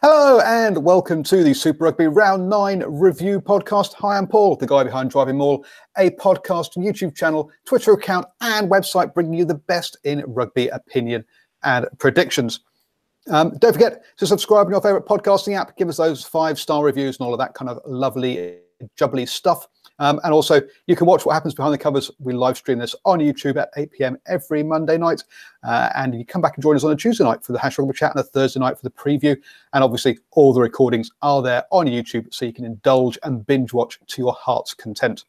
Hello and welcome to the Super Rugby Round 9 review podcast. Hi, I'm Paul, the guy behind DrivingMaul, a podcast, YouTube channel, Twitter account and website bringing you the best in rugby opinion and predictions. Don't forget to subscribe on your favourite podcasting app. Give us those 5-star reviews and all of that kind of lovely, jubbly stuff. And also, you can watch what happens behind the covers. We live stream this on YouTube at 8 p.m. every Monday night. And you come back and join us on a Tuesday night for the #Rugby Chat and a Thursday night for the preview. And obviously, all the recordings are there on YouTube, so you can indulge and binge watch to your heart's content.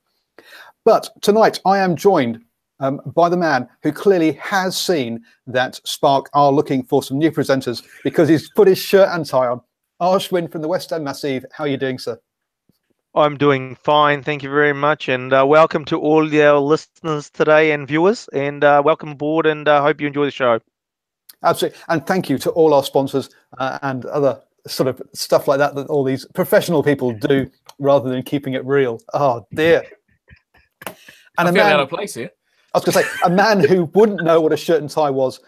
But tonight, I am joined by the man who clearly has seen that Spark are looking for some new presenters because he's put his shirt and tie on. Ashwin from the West End Massive. How are you doing, sir? I'm doing fine, thank you very much, and welcome to all your listeners today and viewers, and welcome aboard, and I hope you enjoy the show. Absolutely, and thank you to all our sponsors and other sort of stuff like that all these professional people do rather than keeping it real. Oh dear. And I feel out of place here. I was going to say, a man who wouldn't know what a shirt and tie was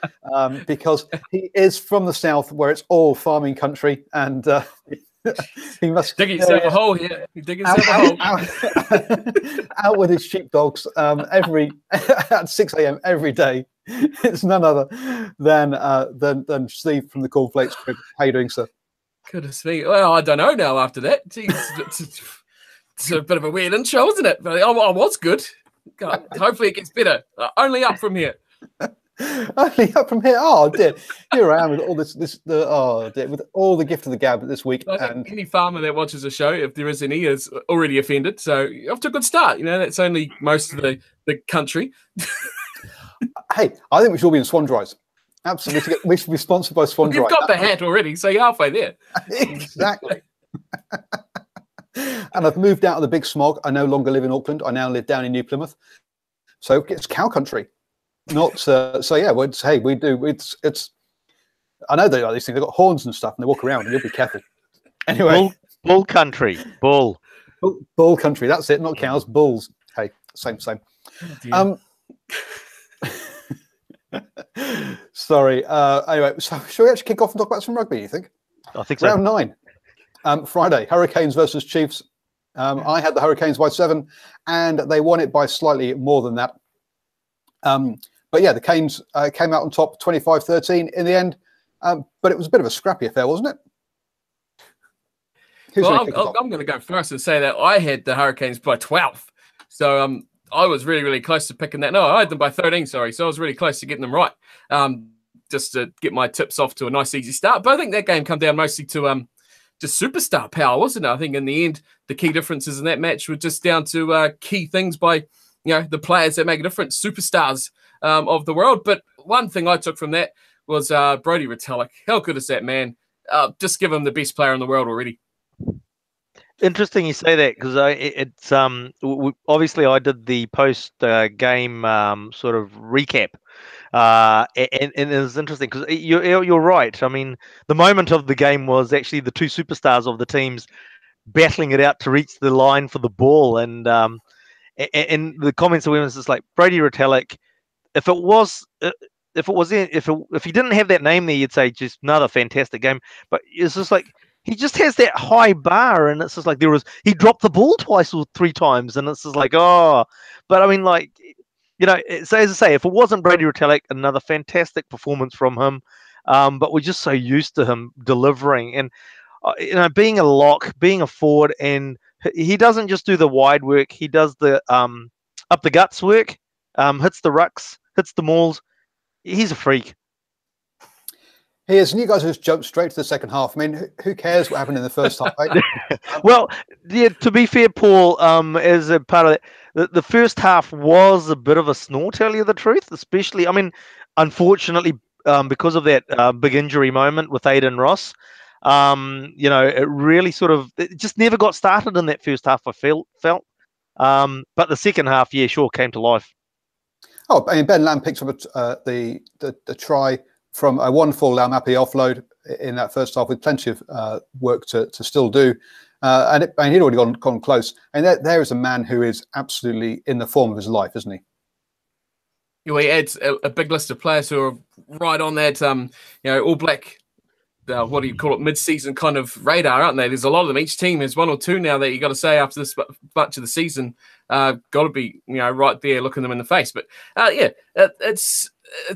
because he is from the south where it's all farming country, and he must dig himself a hole here. Dig himself a hole. Out with his sheepdogs at 6 a.m. every day. It's none other than Steve from the Cornflakes Crib. How you doing, sir? Goodness me. Well, I don't know now after that. Jeez, it's a bit of a weird intro, isn't it? But I was good. God, hopefully it gets better. Only up from here. Only up from here. Oh dear, here I am with all oh dear, with all the gift of the gab this week. I think any farmer that watches the show, if there is any, is already offended. So off to a good start. You know, that's only most of the country. Hey, I think we should all be in swan dries. Absolutely, we should be sponsored by Swan Dry. You've got the hat already, so you're halfway there. Exactly. And I've moved out of the big smog. I no longer live in Auckland. I now live down in New Plymouth. So it's cow country. Not so yeah. Hey, we do. It's. I know they are these things. They've got horns and stuff, and they walk around. And you'll be careful. Anyway, bull country, bull country. That's it. Not cows, bulls. Hey, same. Oh, Sorry. Anyway, so shall we actually kick off and talk about some rugby? You think? I think so. Round 9, Friday. Hurricanes versus Chiefs. I had the Hurricanes by 7, and they won it by slightly more than that. But yeah, the Canes came out on top 25-13 in the end. But it was a bit of a scrappy affair, wasn't it? I'm going to go first and say that I had the Hurricanes by 12. So I was really, really close to picking that. No, I had them by 13, sorry. So I was really close to getting them right. Just to get my tips off to a nice, easy start. But I think that game come down mostly to just superstar power, wasn't it? I think in the end, the key differences in that match were just down to key things by the players that make a difference, superstars of the world. But one thing I took from that was Brodie Retallick. How good is that man? Just give him the best player in the world already. Interesting you say that, because it's obviously I did the post game sort of recap, and it was interesting because you're right. I mean, the moment of the game was actually the two superstars of the teams battling it out to reach the line for the ball, and the comments of women is just like Brodie Retallick. If he didn't have that name there, you'd say just another fantastic game. But it's just like he just has that high bar, and it's just like he dropped the ball twice or 3 times, and it's just like oh. But I mean, like so as I say, if it wasn't Brodie Retallick, another fantastic performance from him. But we're just so used to him delivering, and being a lock, being a forward, and he doesn't just do the wide work. He does the up the guts work, hits the rucks, hits the mauls. He's a freak. He is, and you guys just jumped straight to the second half. I mean, who cares what happened in the first half? Right? Well, yeah. To be fair, Paul, as a part of that, the first half was a bit of a snore. Tell you the truth, especially. I mean, unfortunately, because of that big injury moment with Aiden Ross, it really it just never got started in that first half. I felt, but the second half, yeah, sure, came to life. Oh, I mean, Ben Lamb picked up the try from a wonderful Laumapi offload in that first half with plenty of work to still do. And he'd already gone close. And there is a man who is absolutely in the form of his life, isn't he? He adds a big list of players who are right on that, All Black what do you call it, mid-season kind of radar, aren't they? There's a lot of them. Each team has one or two now that you got to say after this much of the season, got to be right there looking them in the face. But it's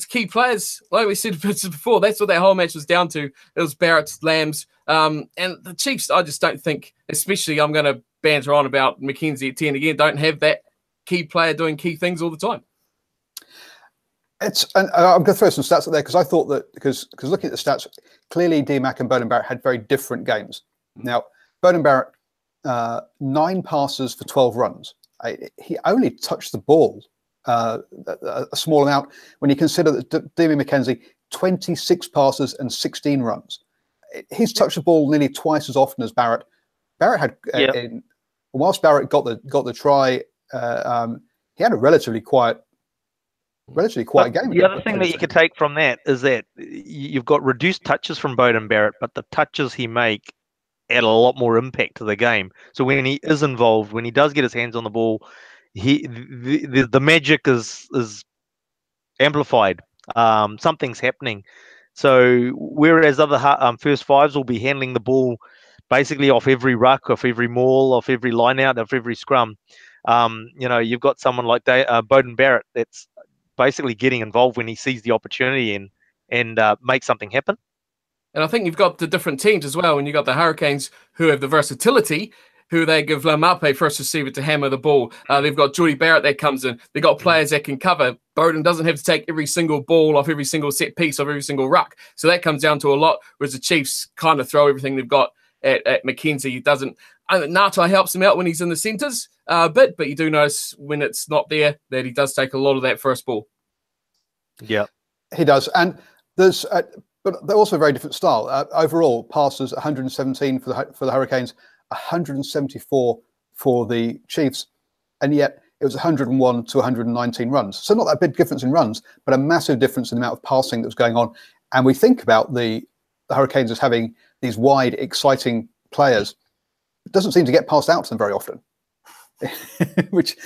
key players, like we said before. That's what that whole match was down to. It was Barrett, Lambs, and the Chiefs. I just don't think, especially I'm going to banter on about McKenzie at 10 again. Don't have that key player doing key things all the time. And I'm going to throw some stats out there because I thought that because looking at the stats, clearly D-Mac and Beauden Barrett had very different games. Now, Beauden Barrett, 9 passes for 12 runs. He only touched the ball a small amount when you consider that Demi McKenzie, 26 passes and 16 runs. He's touched the ball nearly twice as often as Barrett. Barrett had, whilst Barrett got the try, he had a relatively quiet game. The other thing that you could take from that is that you've got reduced touches from Beauden Barrett, but the touches he make add a lot more impact to the game. So when he is involved, when he does get his hands on the ball, the magic is amplified. Something's happening. So whereas other first fives will be handling the ball basically off every ruck, off every maul, off every line out, off every scrum, you've got someone like Beauden Barrett that's basically getting involved when he sees the opportunity and make something happen. And I think you've got the different teams as well. And you've got the Hurricanes who have the versatility, who they give Lamape first receiver to hammer the ball. They've got Geordie Barrett that comes in. They've got players that can cover. Beauden doesn't have to take every single ball off every single set piece, off every single ruck. So that comes down to a lot, whereas the Chiefs kind of throw everything they've got at McKenzie. He doesn't. Ngatai helps him out when he's in the centres but you do notice when it's not there that he does take a lot of that first ball. Yeah, he does. And there's, but they're also a very different style. Overall, passes 117 for the Hurricanes, 174 for the Chiefs, and yet it was 101 to 119 runs. So not that big difference in runs, but a massive difference in the amount of passing that was going on. And we think about the Hurricanes as having these wide, exciting players. It doesn't seem to get passed out to them very often, which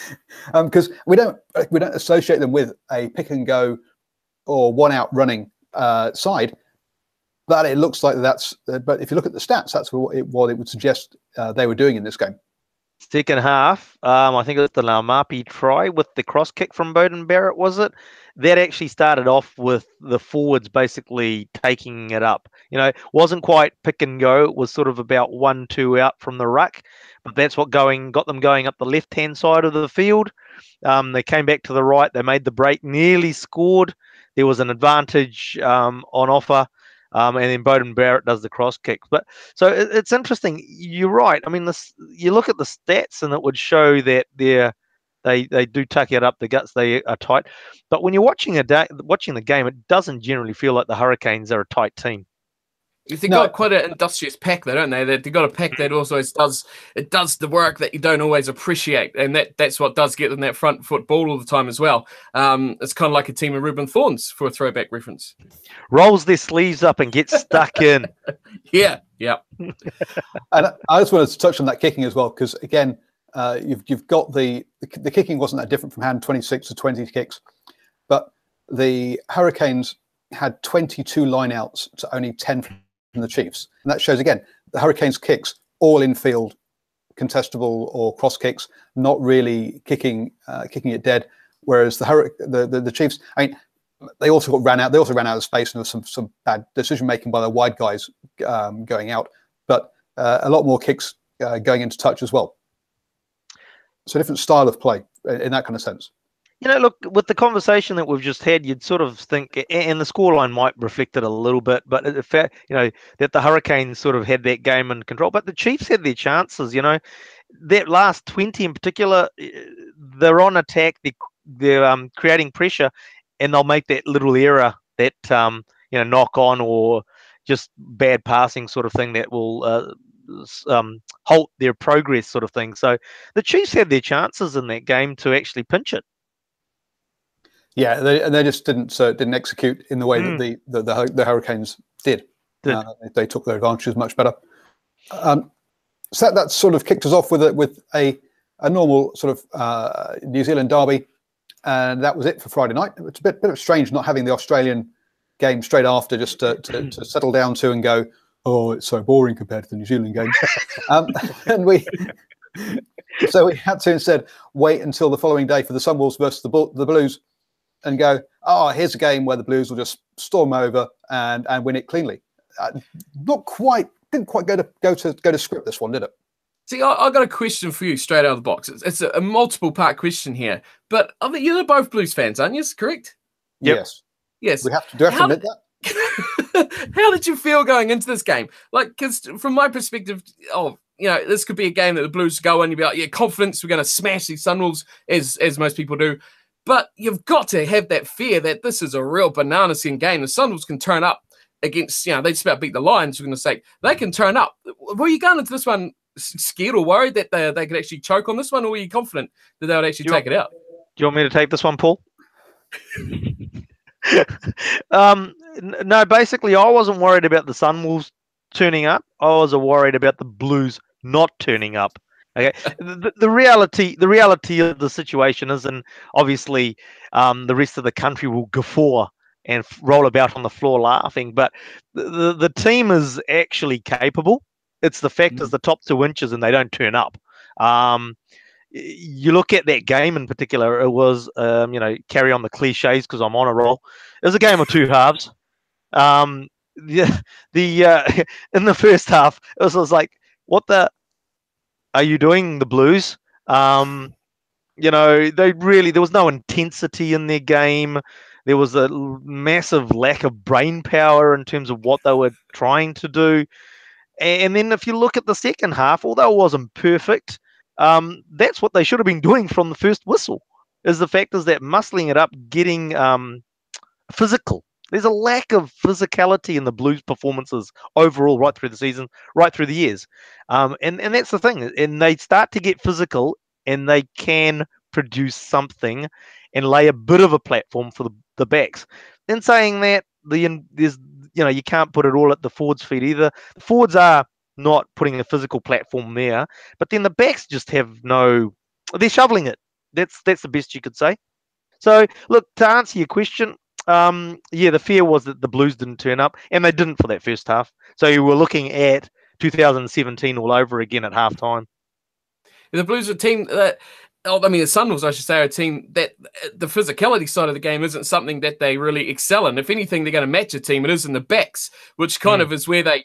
because we don't associate them with a pick and go or one out running side. But it looks like that's. But if you look at the stats, that's what it would suggest they were doing in this game. Second half, I think it was the Laumapi try with the cross kick from Beauden Barrett, was it? That actually started off with the forwards basically taking it up. It wasn't quite pick and go. It was sort of about 1-2 out from the ruck, but that's what got them going up the left-hand side of the field. They came back to the right. They made the break, nearly scored. There was an advantage on offer. And then Beauden Barrett does the cross kick. But so it's interesting. You're right. I mean, you look at the stats, and it would show that they do tuck it up the guts. They are tight. But when you're watching the game, it doesn't generally feel like the Hurricanes are a tight team. They've got quite an industrious pack, though, don't they? They've got a pack that also does the work that you don't always appreciate, and that's what does get them that front foot ball all the time as well. It's kind of like a team of Ruben Thorns, for a throwback reference. Rolls their sleeves up and gets stuck in. Yeah. And I just wanted to touch on that kicking as well, because again, you've got the kicking wasn't that different from hand 26 to 20 kicks, but the Hurricanes had 22 lineouts to only 10 from the Chiefs, and that shows again the Hurricanes kicks all infield, contestable or cross kicks, not really kicking it dead. Whereas the Chiefs, I mean, they also ran out of space, and there was some bad decision making by the wide guys going out, but a lot more kicks going into touch as well. So different style of play in that kind of sense. Look, with the conversation that we've just had, you'd sort of think, and the scoreline might reflect it a little bit, but that the Hurricanes sort of had that game in control, but the Chiefs had their chances. That last 20 in particular, they're on attack, they're creating pressure, and they'll make that little error, that knock on or just bad passing sort of thing that will halt their progress, sort of thing. So the Chiefs had their chances in that game to actually pinch it. Yeah, they just didn't execute in the way that the Hurricanes did. They took their advantages much better. So that sort of kicked us off with a normal sort of New Zealand derby, and that was it for Friday night. It's a bit of strange not having the Australian game straight after, just to settle down to and go, oh, it's so boring compared to the New Zealand game. And so we had to instead wait until the following day for the Sunwolves versus the Blues, and go, oh, here's a game where the Blues will just storm over and win it cleanly. Didn't quite go to script, this one, did it? See, I got a question for you straight out of the box. It's a multiple part question here, but I mean, you're both Blues fans, aren't you? Correct? Yep. Yes. We have to admit that. How did you feel going into this game? Like, because from my perspective, this could be a game that the Blues go in, you'd be like, yeah, confidence, we're going to smash these Sunwolves, as most people do. But you've got to have that fear that this is a real banana skin game. The Sunwolves can turn up against, they just about beat the Lions, for goodness sake. They can turn up. Were you going into this one scared or worried that they could actually choke on this one, or were you confident that they would actually take it out? Do you want me to take this one, Paul? No, basically, I wasn't worried about the Sunwolves turning up. I was worried about the Blues not turning up. Okay, the reality of the situation is, and obviously, the rest of the country will guffaw and roll about on the floor laughing. But the team is actually capable. It's the fact is the top 2 inches and they don't turn up. You look at that game in particular. It was, carry on the cliches because I'm on a roll. It was a game of 2 halves. In the first half, it was like, what the are you doing, the Blues? There was no intensity in their game. There was a massive lack of brain power in terms of what they were trying to do. And then if you look at the second half, although it wasn't perfect, that's what they should have been doing from the first whistle. Is the fact is that muscling it up, getting physical. There's a lack of physicality in the Blues performances overall, right through the season, right through the years. And that's the thing. And they start to get physical and they can produce something and lay a bit of a platform for the backs. In saying that, you can't put it all at the forwards' feet either. The forwards are not putting a physical platform there, but then the backs just have they're shoveling it. That's the best you could say. So, look, to answer your question, the fear was that the Blues didn't turn up, and they didn't for that first half. So you were looking at 2017 all over again at halftime. The Blues are a team that, the Sunwolves, I should say, are a team that the physicality side of the game isn't something that they really excel in. If anything, they're going to match a team. It is in the backs, which kind of is where they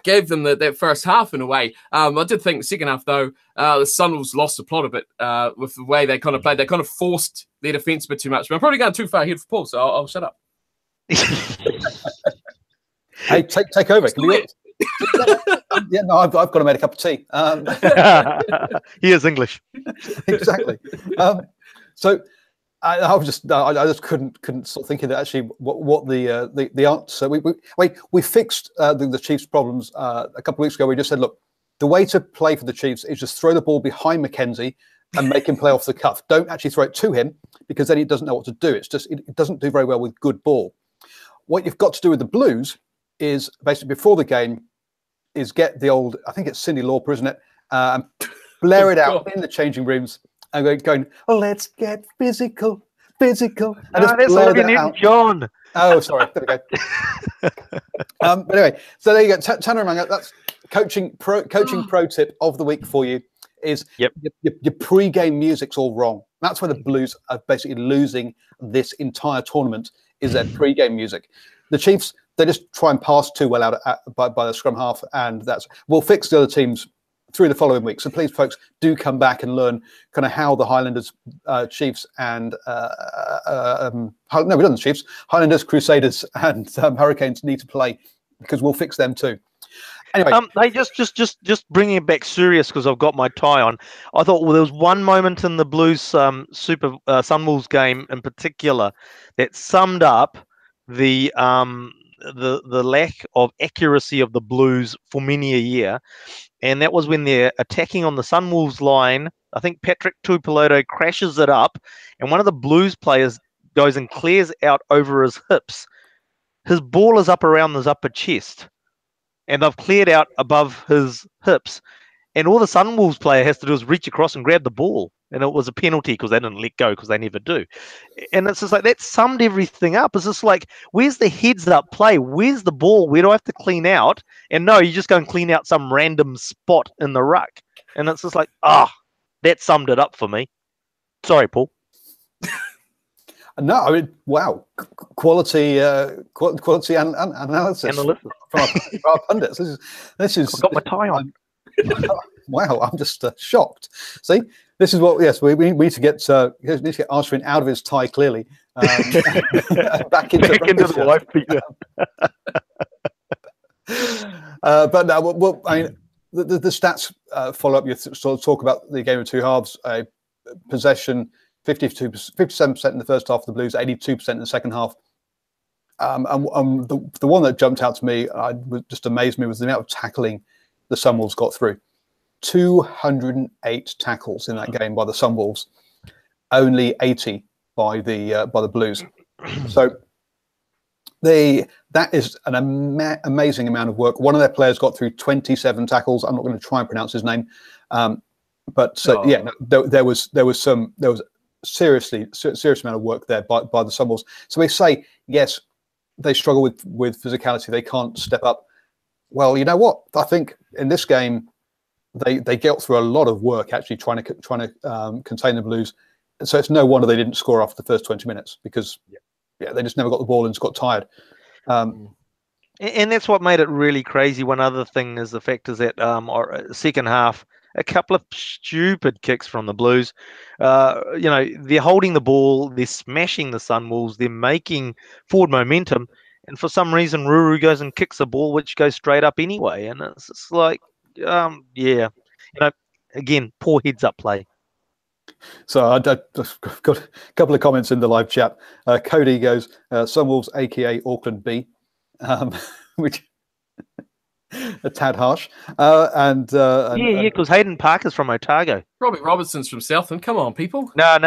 gave them that first half in a way. I did think the second half, though, the Sunwolves lost the plot a bit with the way they kind of played. They kind of forced their defence a bit too much. But I'm probably going too far ahead for Paul, so I'll shut up. Hey, take over. I've got to make a cup of tea. He is English. Exactly. So I just couldn't stop thinking that actually what the answer. We fixed the Chiefs' problems a couple of weeks ago. We just said, look, the way to play for the Chiefs is just throw the ball behind McKenzie and make him play off the cuff. Don't actually throw it to him, because then he doesn't know what to do. It's just it doesn't do very well with good ball. What you've got to do with the Blues is basically before the game is get the old, I think it's Cyndi Lauper, isn't it? And blare it out in the changing rooms and going, oh, let's get physical. And that's Olivia Newton-John. Oh, sorry. There we go. But anyway, so there you go. Tanner Manga, that's coaching pro tip of the week for you is your pre-game music's all wrong. That's where the Blues are basically losing this entire tournament, is their pre-game music. The Chiefs, they just try and pass too well out by the scrum half, and we'll fix the other teams through the following week. So please, folks, do come back and learn kind of how the Highlanders, Chiefs, and Highlanders, Crusaders, and Hurricanes need to play, because we'll fix them too. Anyway, hey, just bringing it back serious, because I've got my tie on. I thought, well, there was one moment in the Blues Sunwolves game in particular that summed up the lack of accuracy of the Blues for many a year, and that was when they're attacking on the Sunwolves line. I think Patrick Tuipulotu crashes it up, and one of the Blues players goes and clears out over his hips. His ball is up around his upper chest, and they've cleared out above his hips, and all the Sunwolves player has to do is reach across and grab the ball. and it was a penalty because they didn't let go because they never do. And it's just like that summed everything up. It's just like, where's the heads up play? Where's the ball? Where do I have to clean out? And no, you just go and clean out some random spot in the ruck. And it's just like, that summed it up for me. Sorry, Paul. No, I mean, wow, quality analysis from our pundits. This is. I've got my tie on. Wow, I'm just shocked. See, this is what. Yes, we need to get Archwin out of his tie clearly, back into the life feature. But no, well, I mean, the stats follow up. You sort of talk about the game of two halves. Possession 57% in the first half of the Blues, 82% in the second half. And the one that jumped out to me, just amazed me, was the amount of tackling the Sunwolves got through. 208 tackles in that game by the Sunwolves, only 80 by the Blues. So that is an amazing amount of work. One of their players got through 27 tackles. I'm not going to try and pronounce his name, but there was serious amount of work there by the Sunwolves. So we say, yes, they struggle with physicality. They can't step up. Well, you know what? I think in this game, they get through a lot of work actually trying to contain the Blues. So it's no wonder they didn't score after the first 20 minutes because they just never got the ball and just got tired. And that's what made it really crazy. One other thing is the fact is that second half, a couple of stupid kicks from the Blues. They're holding the ball, they're smashing the Sunwolves, they're making forward momentum, and for some reason Ruru goes and kicks the ball, which goes straight up anyway. And it's just like, again, poor heads up play. So I've got a couple of comments in the live chat. Cody goes, Sunwolves, aka Auckland B, which a tad harsh. Because Hayden Parker's from Otago. Robbie Robertson's from Southland. Come on, people. No.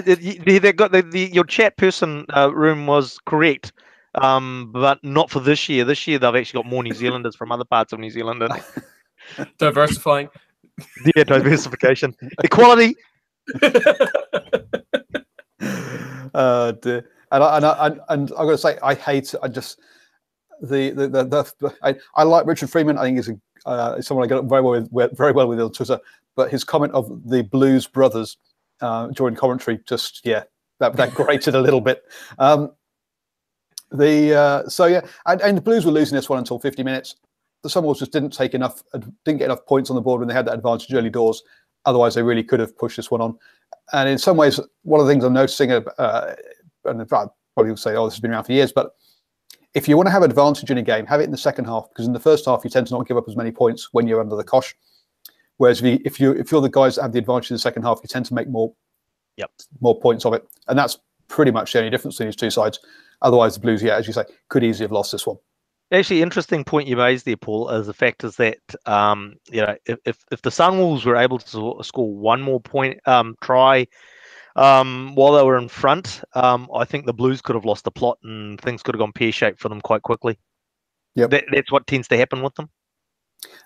They got your chat person room was correct, but not for this year. This year they've actually got more New Zealanders from other parts of New Zealand. Diversifying. Yeah, diversification, equality. Dear. And I'm going to say, I like Richard Freeman. I think he's someone I get very well with on Twitter. But his comment of the Blues brothers during commentary that grated a little bit. And the Blues were losing this one until 50 minutes. The Sunwolves just didn't get enough points on the board when they had that advantage early doors. Otherwise, they really could have pushed this one on. And in some ways, one of the things I'm noticing, and I probably will say, this has been around for years, but if you want to have advantage in a game, have it in the second half, because in the first half, you tend to not give up as many points when you're under the cosh. Whereas if you're the guys that have the advantage in the second half, you tend to make more points of it. And that's pretty much the only difference between these two sides. Otherwise, the Blues, as you say, could easily have lost this one. Actually, interesting point you raised there, Paul, is the fact is that if the Sunwolves were able to score one more point try while they were in front, I think the Blues could have lost the plot and things could have gone pear-shaped for them quite quickly. Yep. That's what tends to happen with them.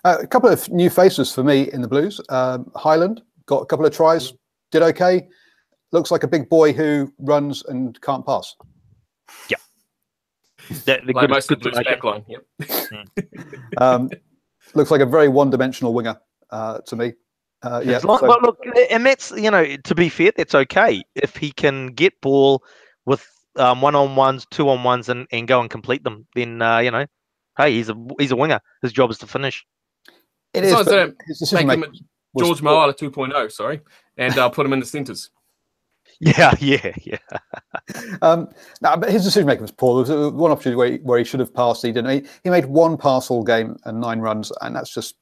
A couple of new faces for me in the Blues. Highland got a couple of tries, did okay. Looks like a big boy who runs and can't pass. Yeah. Like most of the Blues backline. Yep. Looks like a very one-dimensional winger to me. Look, and that's, to be fair, that's okay if he can get ball with one-on-ones, two-on-ones, and go and complete them. Then hey, he's a winger. His job is to finish. It is. Make him George Moala 2.0. Sorry, and put him in the centres. Yeah. No, but his decision making was poor. There was one opportunity where he should have passed. He didn't. He made one pass all game and 9 runs, and that's just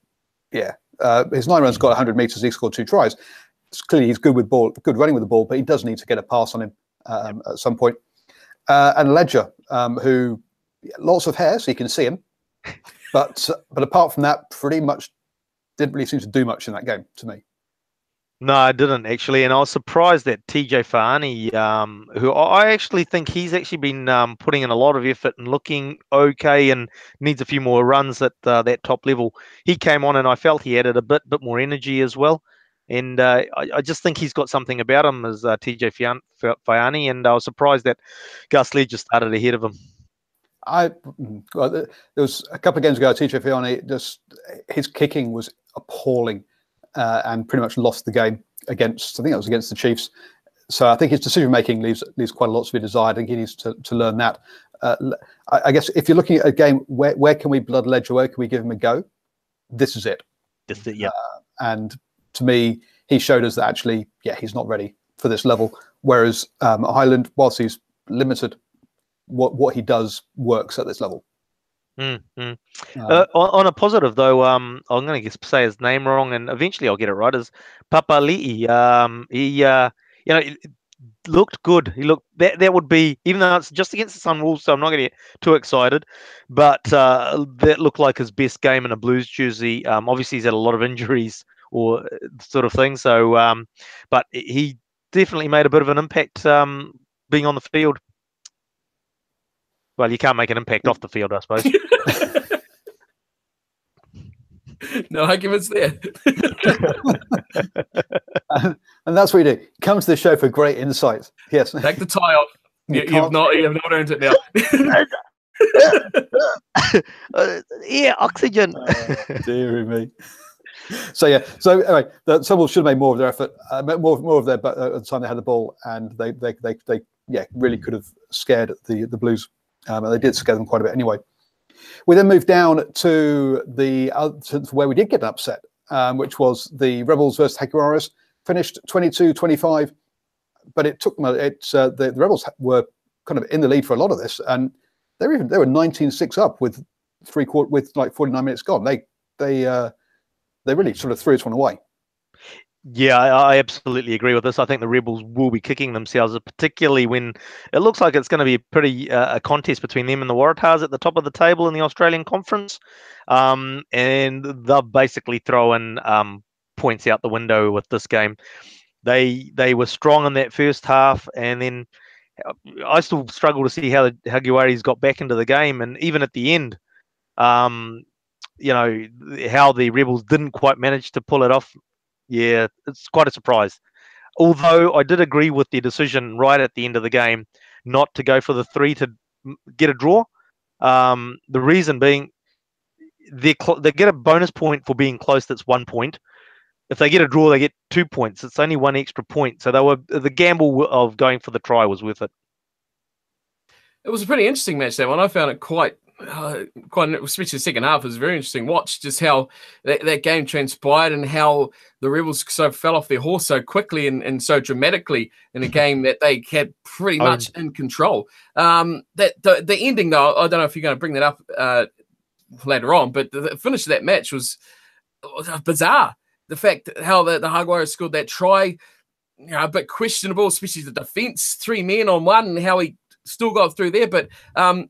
his 9 runs got 100 meters. He scored 2 tries. It's clearly he's good with ball, good running with the ball, but he does need to get a pass on him at some point. And Ledger, who lots of hair, so you can see him, but apart from that, pretty much didn't really seem to do much in that game to me. No, I didn't actually, and I was surprised that TJ Fahani, who I actually think he's actually been putting in a lot of effort and looking okay and needs a few more runs at that top level. He came on and I felt he added a bit more energy as well. And I just think he's got something about him as TJ Faiani, and I was surprised that Gus Lee just started ahead of him. There was a couple of games ago, TJ Faiani, just his kicking was appalling, and pretty much lost the game against, I think it was against the Chiefs. So I think his decision making leaves quite a lot to be desired. I think he needs to learn that. I guess if you're looking at a game, where can we blood ledger? Where can we give him a go? This is it. This is it, yeah. And to me, he showed us that actually, yeah, he's not ready for this level. Whereas Highland, whilst he's limited, what he does works at this level. On a positive though, I'm going to say his name wrong, and eventually I'll get it right. Is Papali'i? He looked good. He looked that would be, even though it's just against the Sunwolves, so I'm not going to get too excited. But that looked like his best game in a Blues jersey. Obviously he's had a lot of injuries or sort of thing. So, but he definitely made a bit of an impact being on the field. Well, you can't make an impact off the field, I suppose. No arguments there. And that's what you do. Come to the show for great insights. Yes. Take the tie off. You've not earned it now. Yeah, oxygen. Dear me. So yeah. So anyway, the Sunwolves should have made more of their effort, more of their. But at the time they had the ball, and they really could have scared the Blues. And they did scare them quite a bit anyway. We then moved down to where we did get upset, which was the Rebels versus Jaguares. Finished 22-25, but it took them. The Rebels were kind of in the lead for a lot of this, and they were 19-6 up with like 49 minutes gone. They really sort of threw this one away. Yeah, I absolutely agree with this. I think the Rebels will be kicking themselves, particularly when it looks like it's going to be a contest between them and the Waratahs at the top of the table in the Australian Conference. And they'll basically throw in points out the window with this game. They were strong in that first half, and then I still struggle to see how the Jaguares got back into the game, and even at the end, how the Rebels didn't quite manage to pull it off. Yeah, it's quite a surprise. Although I did agree with the decision right at the end of the game not to go for the 3 to get a draw. The reason being, they get a bonus point for being close. That's 1 point. If they get a draw, they get 2 points. It's only 1 extra point. So the gamble of going for the try was worth it. It was a pretty interesting match, that one. I found it quite, especially the second half, was a very interesting watch, just how that game transpired and how the Rebels fell off their horse so quickly and so dramatically in a game that they had pretty much in control. The ending, though, I don't know if you're going to bring that up later on, but the finish of that match was bizarre. The fact how the Jaguares scored that try, a bit questionable, especially the defence, 3 men on one, and how he still got through there. But not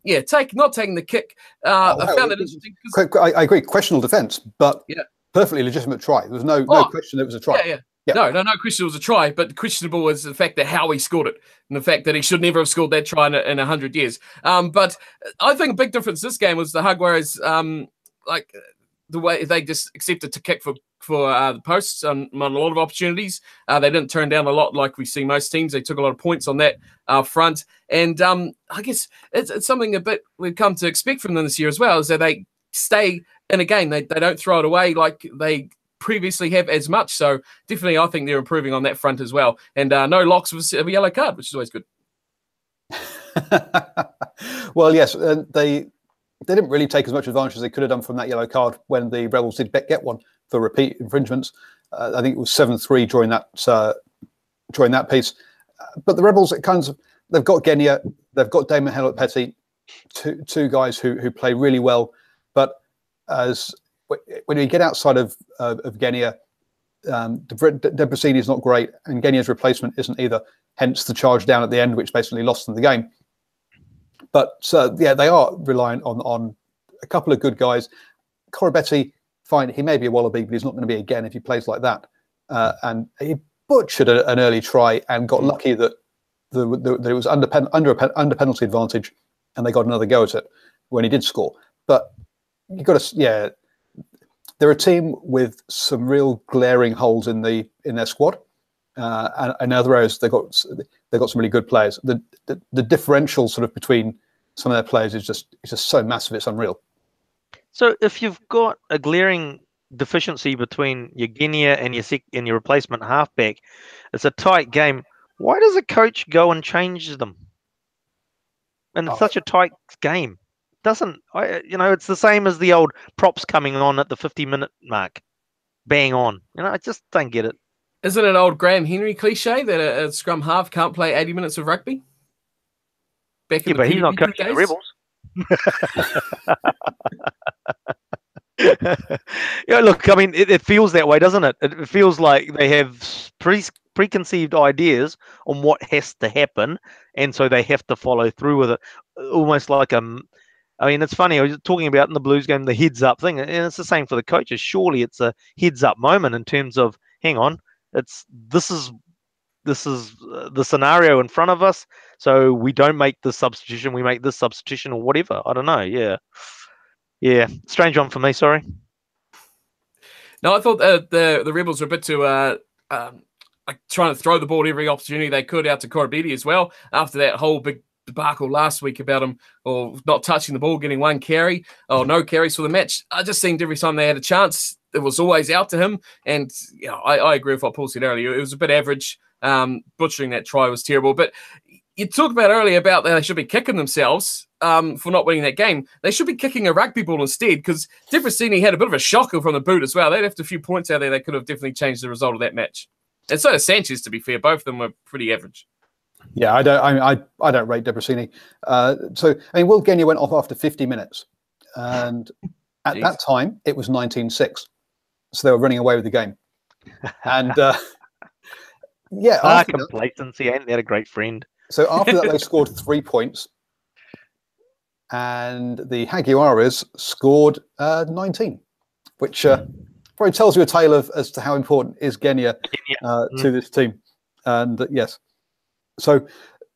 taking the kick. I found that interesting. I agree, questionable defence, but perfectly legitimate try. There was no question it was a try. Yeah. No question it was a try, but questionable was the fact that how he scored it and the fact that he should never have scored that try in 100 years. But I think a big difference this game was the Jaguares, the way they just accepted to kick for the posts on a lot of opportunities. They didn't turn down a lot like we see most teams. They took a lot of points on that front. And I guess it's something a bit we've come to expect from them this year as well, is that they stay in a game. They don't throw it away like they previously have as much. So definitely I think they're improving on that front as well. And no locks of a yellow card, which is always good. Well, yes, they didn't really take as much advantage as they could have done from that yellow card when the Rebels did get one for repeat infringements. I think it was 7-3 during that piece. But the Rebels, they've got Genia, they've got Damon Hallett-Petty, two guys who play really well. But when you get outside of Genia, Debrasini is not great, and Genia's replacement isn't either. Hence the charge down at the end, which basically lost them the game. But they are relying on a couple of good guys. Corabetti, fine, he may be a wallaby, but he's not going to be again if he plays like that. And he butchered an early try and got lucky that it was under penalty advantage, and they got another go at it when he did score. But you've got to, they're a team with some real glaring holes in their squad, and in other areas they've got some really good players. The differential sort of between some of their players is just so massive, it's unreal. So if you've got a glaring deficiency between your Guinea and your replacement halfback, it's a tight game. Why does a coach go and change them? And it's such a tight game. It's the same as the old props coming on at the 50-minute mark. Bang on. I just don't get it. Isn't it an old Graham Henry cliche that a scrum half can't play 80 minutes of rugby? But he's not coaching the Rebels. Look, I mean, it feels that way, doesn't it? It feels like they have preconceived ideas on what has to happen, and so they have to follow through with it. Almost like I mean, it's funny. I was talking about in the Blues game the heads up thing, and it's the same for the coaches. Surely it's a heads up moment in terms of, hang on, this is the scenario in front of us. So we don't make this substitution, we make this substitution or whatever. I don't know. Yeah. Strange one for me. Sorry. No, I thought the Rebels were a bit too trying to throw the ball every opportunity they could out to Korobedi as well. After that whole big debacle last week about him or not touching the ball, getting one carry or no carries for the match, I just seemed every time they had a chance, it was always out to him. And I agree with what Paul said earlier. It was a bit average. Butchering that try was terrible. But you talked about earlier about they should be kicking themselves for not winning that game. They should be kicking a rugby ball instead, because Debrasini had a bit of a shocker from the boot as well. They left a few points out there that could have definitely changed the result of that match. And so did Sanchez, to be fair. Both of them were pretty average. Yeah, I don't rate Debrasini. Will Genia went off after 50 minutes, and at that time it was 19-6, so they were running away with the game. And complacency, ain't that a great friend? So after that, they scored 3 points, and the Jaguares scored 19, which probably tells you a tale as to how important is Genia to this team. And yes, so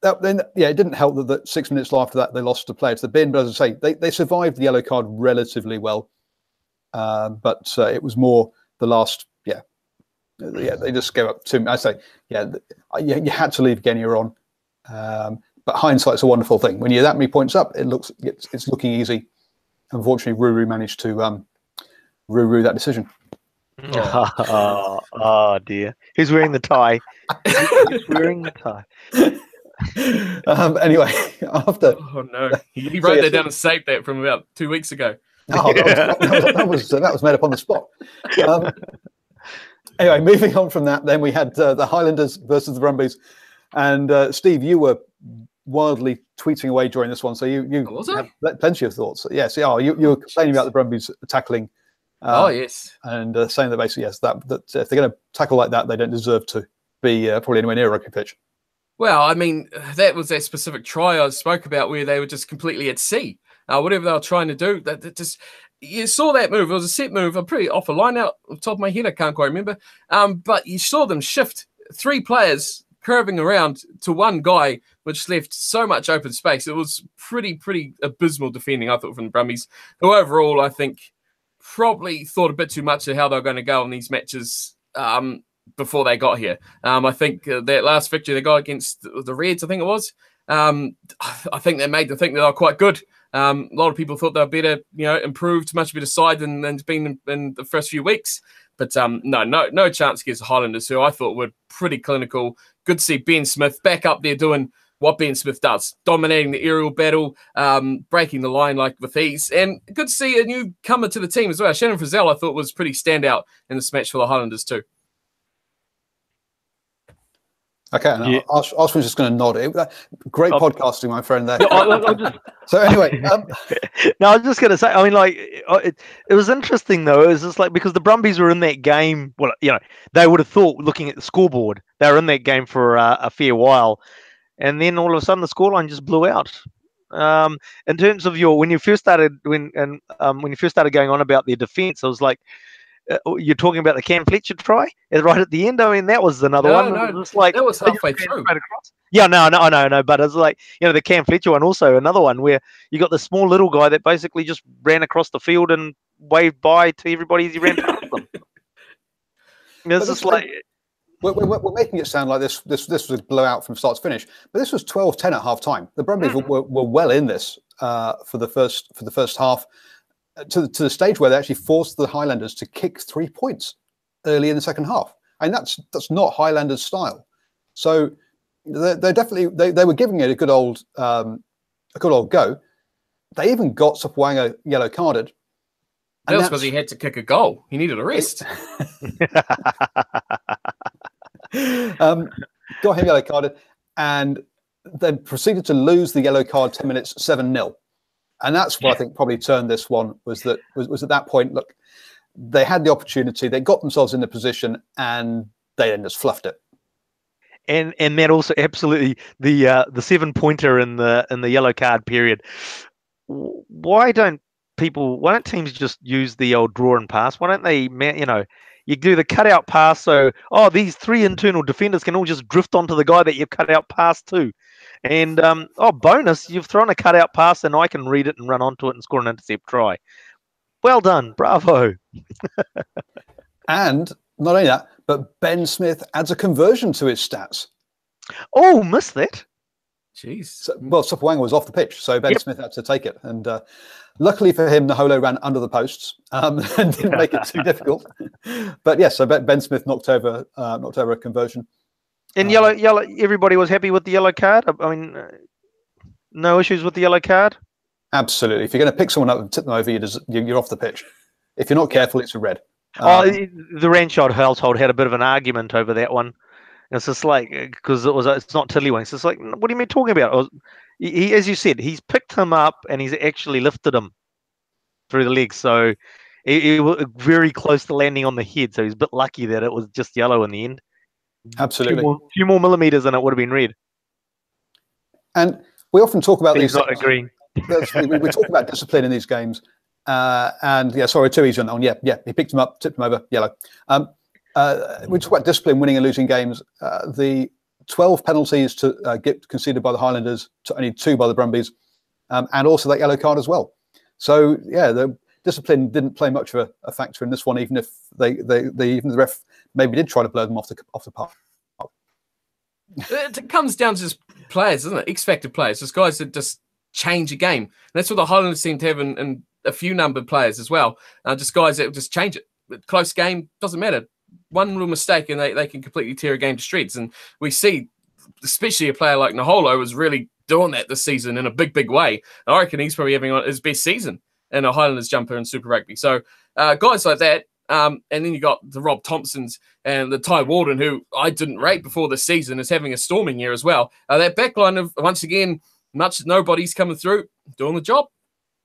it didn't help that 6 minutes after that they lost a player to the bin. But as I say, they survived the yellow card relatively well, but it was more the last. They just gave up too. I say, you had to leave Genia on. But hindsight's a wonderful thing. When you're that many points up, it's looking easy. Unfortunately, Ruru managed to Ruru that decision. Oh dear. Who's wearing the tie? Who's wearing the tie? Anyway, after... Oh, no. He wrote that down and saved that from about 2 weeks ago. That was made up on the spot. Anyway, moving on from that, then we had the Highlanders versus the Brumbies. And Steve, you were wildly tweeting away during this one, so you had plenty of thoughts. Yes, you were complaining about the Brumbies tackling. Yes. And saying that basically, yes, that if they're going to tackle like that, they don't deserve to be probably anywhere near a rugby pitch. Well, I mean, that was that specific try I spoke about where they were just completely at sea. Whatever they were trying to do, that just... You saw that move. It was a set move. I'm pretty off a line out off the top of my head. I can't quite remember. But you saw them shift 3 players curving around to one guy, which left so much open space. It was pretty abysmal defending, I thought, from the Brumbies, who overall, I think, probably thought a bit too much of how they were going to go in these matches before they got here. I think that last victory they got against the Reds, I think it was, I think they made them think that they were quite good. A lot of people thought they were better, improved, much better side than it's been in the first few weeks. But no chance against the Highlanders, who I thought were pretty clinical. Good to see Ben Smith back up there doing what Ben Smith does, dominating the aerial battle, breaking the line like with ease. And good to see a newcomer to the team as well. Shannon Frizzell, I thought, was pretty standout in this match for the Highlanders too. Okay, and Osman's just going to nod. Great podcasting, my friend. There. So anyway, no, I was just going to say. I mean, like, it was interesting though. It was just like because the Brumbies were in that game. Well, they would have thought, looking at the scoreboard, they were in that game for a fair while, and then all of a sudden the scoreline just blew out. In terms of when you first started going on about their defence, I was like. You're talking about the Cam Fletcher try right at the end. I mean, that was another one. No, it was like that was halfway through. Yeah, no. But it's like the Cam Fletcher one, also another one where you got the small little guy that basically just ran across the field and waved bye to everybody as he ran past them. It's just like we're making it sound like this was a blowout from start to finish, but this was 12-10 at half time. The Brumbies were well in this for the first half, to the stage where they actually forced the Highlanders to kick 3 points early in the second half, and that's not Highlanders style. So they definitely they were giving it a good old go. They even got Sopoaga yellow carded. That was because he had to kick a goal. He needed a rest. Got him yellow carded, and then proceeded to lose the yellow card 10 minutes 7-0. And that's what I think probably turned this one, was at that point, look, they had the opportunity, they got themselves in the position, and they then just fluffed it. And that also absolutely the 7-pointer in the yellow card period. Why don't teams just use the old draw and pass? Why don't they, you do the cutout pass, so these 3 internal defenders can all just drift onto the guy that you've cut out pass to, and bonus, you've thrown a cutout pass and I can read it and run onto it and score an intercept try. Well done, bravo. And not only that, but Ben Smith adds a conversion to his stats. Oh, missed that. Jeez. So, well, Sopoaga was off the pitch, so Ben Smith had to take it. And luckily for him, the holo ran under the posts and didn't make it too difficult. But yes, so Ben Smith knocked over a conversion. And yellow. Everybody was happy with the yellow card. I mean, no issues with the yellow card. Absolutely. If you're going to pick someone up and tip them over, you're off the pitch. If you're not careful, it's a red. The Ranshod household had a bit of an argument over that one. It's just like, because it's not tiddlywinks. It's like, what do you mean talking about? He, as you said, he's picked him up and he's actually lifted him through the legs. So he was very close to landing on the head. So he's a bit lucky that it was just yellow in the end. Absolutely. A few more millimeters and it would have been red. And we often talk about He's these. not agreeing. we talk about discipline in these games. And yeah, sorry, too easy on that one. Yeah, he picked him up, tipped him over, yellow. We talk about discipline, winning and losing games. The 12 penalties to get conceded by the Highlanders to only 2 by the Brumbies, and also that yellow card as well. So yeah, the discipline didn't play much of a factor in this one, even if even the ref maybe did try to blur them off the park. It comes down to just players, isn't it? X-factor players, just guys that just change a game. And that's what the Highlanders seem to have in a few numbered players as well. Just guys that just change it. Close game, doesn't matter. One little mistake and they can completely tear a game to shreds. And we see, especially a player like Naholo was really doing that this season in a big way. I reckon he's probably having his best season in a Highlanders jumper in Super Rugby. So guys like that, and then you got the Rob Thompsons and the Ty Walden, who I didn't rate before this season, is having a storming year as well. That backline of, once again, much nobody's coming through, doing the job.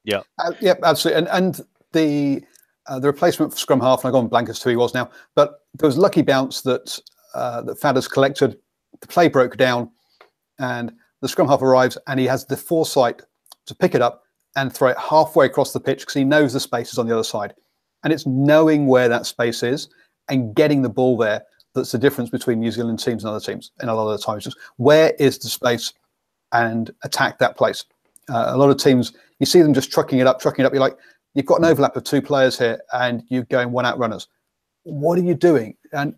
Yeah. Yep, absolutely. And the replacement for scrum half, and I've gone blank as to who he was now, but there was a lucky bounce that Fadders collected. The play broke down, and the scrum half arrives, and he has the foresight to pick it up and throw it halfway across the pitch because he knows the space is on the other side. And it's knowing where that space is and getting the ball there that's the difference between New Zealand teams and other teams. And a lot of the times, just where is the space, and attack that place. A lot of teams, you see them just trucking it up. You're like, you've got an overlap of 2 players here and you're going one-out runners. What are you doing? And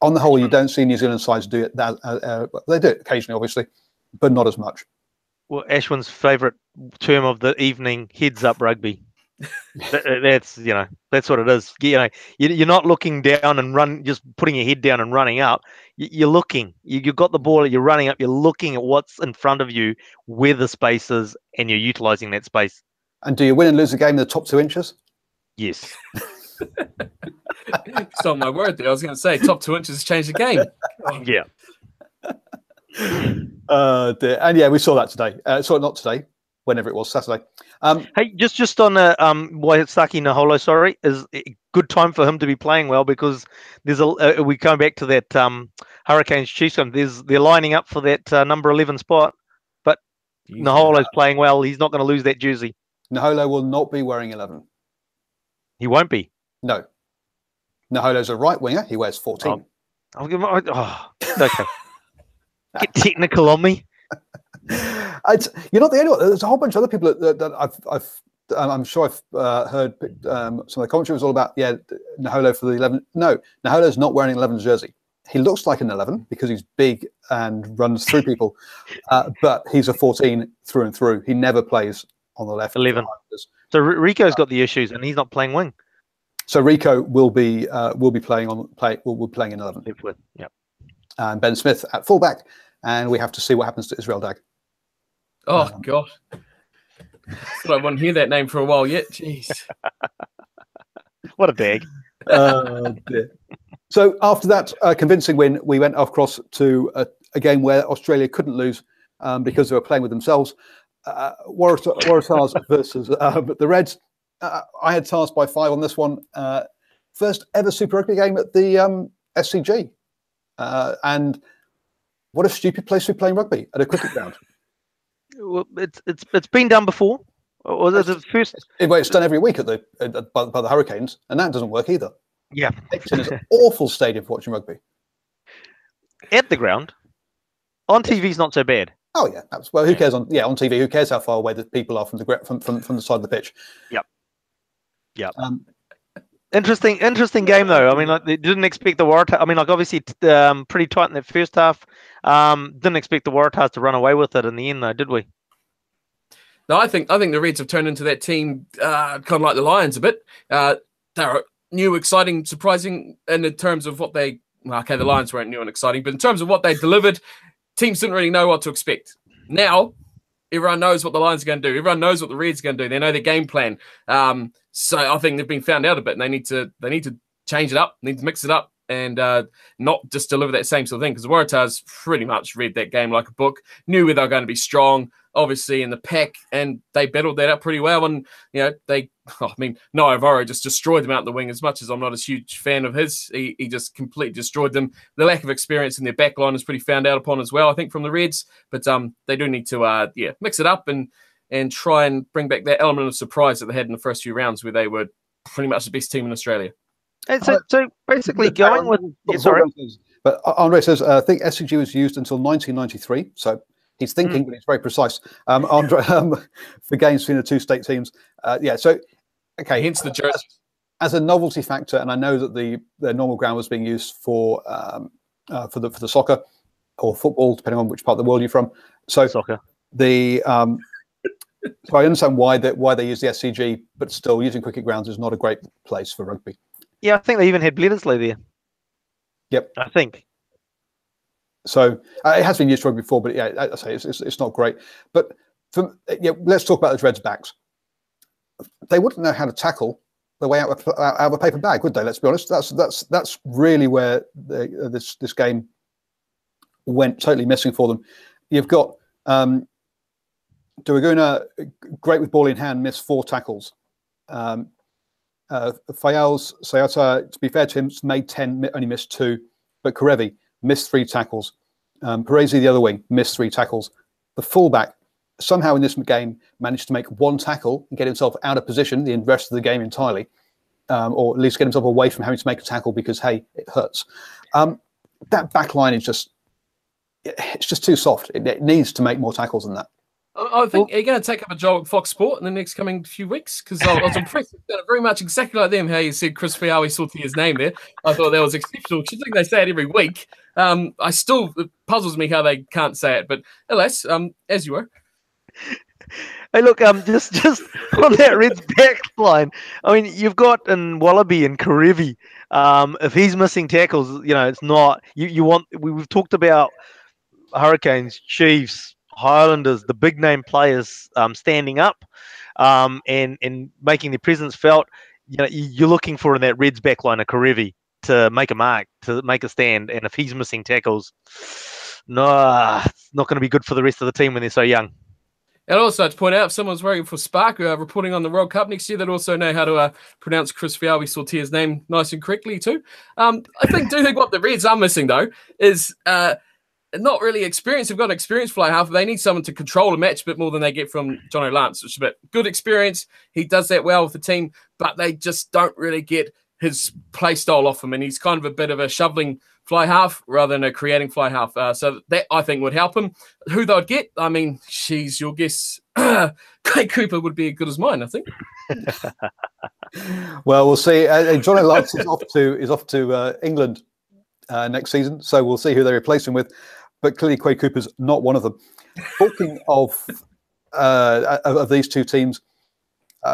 on the whole, you don't see New Zealand sides do it. They do it occasionally, obviously, but not as much. Well, Ashwin's favourite term of the evening, heads up rugby. That's what it is. You're not looking down and just putting your head down and running up. You're looking. You've got the ball. You're running up. You're looking at what's in front of you, where the space is, and you're utilising that space. And do you win and lose a game in the top 2 inches? Yes. Stole my word there. I was going to say top 2 inches change the game. Yeah. Dear. And yeah, we saw that today. Not today, whenever it was, Saturday. Hey, just on Waisaki Naholo, sorry, is a good time for him to be playing well, because there's we come back to that Hurricanes Chiefs game. They're lining up for that number 11 spot, but Naholo's playing well. He's not going to lose that jersey. Naholo will not be wearing 11. He won't be. No. Naholo's a right winger. He wears 14. Okay. Get technical on me. You're not the only one. There's a whole bunch of other people that I've I'm sure I've heard some of the commentary was all about Naholo for the 11. No, Naholo's not wearing an 11 jersey. He looks like an 11 because he's big and runs through people, but he's a 14 through and through. He never plays on the left. 11. So Rico's got the issues, and he's not playing wing. So Rico will be playing in 11. Yeah. And Ben Smith at fullback, and we have to see what happens to Israel Dag. Oh God, I won't hear that name for a while yet. Jeez, what a bag. Dear. So after that convincing win, we went across to a game where Australia couldn't lose because they were playing with themselves. Waratahs versus the Reds. I had Tars by 5 on this one. First ever Super Rugby game at the SCG. And what a stupid place to be playing rugby at a cricket ground. Well, it's been done before. Or is it first? It's done every week by the Hurricanes, and that doesn't work either. Yeah, it's an awful stadium for watching rugby. At the ground, on TV is not so bad. Oh yeah, well, who cares on TV? Who cares how far away the people are from the side of the pitch? Yep. Interesting game though. I mean, like they didn't expect the Waratahs. I mean, like obviously pretty tight in that first half. Didn't expect the Waratahs to run away with it in the end, though, did we? No, I think the Reds have turned into that team kind of like the Lions a bit. They're new, exciting, surprising in terms of what they. Well, okay, the Lions weren't new and exciting, but in terms of what they delivered, teams didn't really know what to expect. Now, everyone knows what the Lions are going to do. Everyone knows what the Reds are going to do. They know their game plan. So I think they've been found out a bit, and they need to change it up, need to mix it up, and not just deliver that same sort of thing. Because the Waratahs pretty much read that game like a book, knew where they were going to be strong, obviously in the pack, and they battled that up pretty well. And Noah Voro just destroyed them out the wing. As much as I'm not a huge fan of his, he just completely destroyed them. The lack of experience in their back line is pretty found out upon as well, I think, from the Reds. But they do need to mix it up and try and bring back that element of surprise that they had in the first few rounds, where they were pretty much the best team in Australia. And so basically going with... But Andre says, I think SCG was used until 1993, so he's thinking, but he's very precise. Andre, for games between the two state teams. Hence the jersey. As a novelty factor, and I know that the normal ground was being used for the soccer or football, depending on which part of the world you're from. So soccer. So I understand why they use the SCG, but still using cricket grounds is not a great place for rugby. Yeah, I think they even had Bledisloe there. Yep, I think. So it has been used for rugby before, but yeah, I say it's not great. But let's talk about the Reds' backs. They wouldn't know how to tackle the way out of a paper bag, would they? Let's be honest. That's really where this game went totally missing for them. You've got Duaguna, great with ball in hand, missed 4 tackles. Fayals Sayata, to be fair to him, made 10, only missed 2. But Karevi missed 3 tackles. Perezi, the other wing, missed 3 tackles. The fullback, somehow in this game, managed to make 1 tackle and get himself out of position the rest of the game entirely, or at least get himself away from having to make a tackle because, hey, it hurts. That back line is just too soft. It needs to make more tackles than that. I think you're going to take up a job at Fox Sport in the next coming few weeks, because I was impressed. It's very much exactly like them, how you said Chris Fiawi sorted his name there. I thought that was exceptional. I think they say it every week. It puzzles me how they can't say it, but alas, as you were. Hey, look, just on that Reds back line, I mean, you've got Wallaby and Karevi. If he's missing tackles, it's not. We've talked about Hurricanes, Chiefs, Highlanders, the big name players standing up and making their presence felt. You're looking for in that Reds backline a Karevi to make a mark, to make a stand, and if he's missing tackles, it's not going to be good for the rest of the team when they're so young. And also to point out, if someone's working for Spark reporting on the World Cup next year, they'd also know how to pronounce Chris Fiawi Sortier's name nice and correctly too. I think what the Reds are missing though is not really experience. They've got experience fly half. They need someone to control a match a bit more than they get from John O'Lance, which is a bit good experience. He does that well with the team, but they just don't really get his play style off him. And he's kind of a bit of a shoveling fly half rather than a creating fly half. So that I think would help him. Who they'd get, I mean, she's your guess. Craig Cooper would be as good as mine, I think. Well, we'll see. Johnny Lance is off to England next season, so we'll see who they replace him with. But clearly, Quade Cooper's not one of them. Talking of these two teams,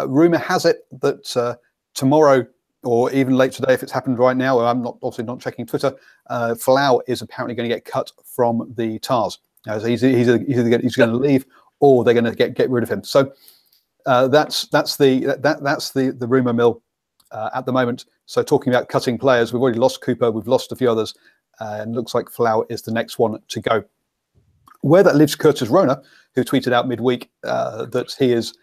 rumor has it that tomorrow, or even late today, if it's happened right now, I'm obviously not checking Twitter. Folau is apparently going to get cut from the Tars. So he's either going to leave, or they're going to get rid of him. So that's the rumor mill at the moment. So talking about cutting players, we've already lost Cooper, we've lost a few others, and looks like Folau is the next one to go. Where that leaves Curtis Rona, who tweeted out midweek that he's